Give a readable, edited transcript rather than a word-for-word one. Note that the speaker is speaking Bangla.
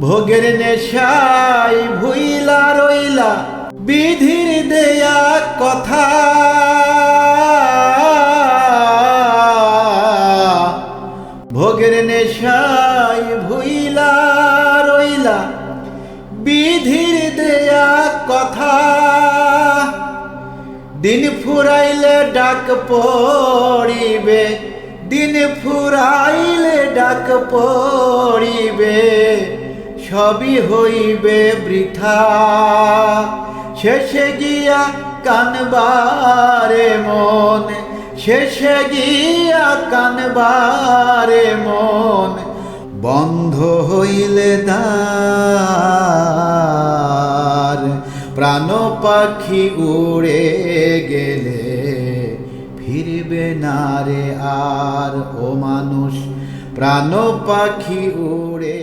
ভোগের নেশায় ভুইলা রইলা বিধির দেয়া কথা। ভোগের নেশায় ভুইলা রইলা বিধির দেয়া কথা। দিন ফুরাইলে ডাক পড়িবে, দিন ফুরাইলে ডাক পড়িবে, সবই হইবে বৃথা। শেষে গিয়া কানবারে মন, শেষে গিয়া কানবারে মন, বন্ধ হইলে দ্বার। প্রাণ পাখি উড়ে গেলে ফিরবে না রে আর। ও মানুষ, প্রাণ পাখি উড়ে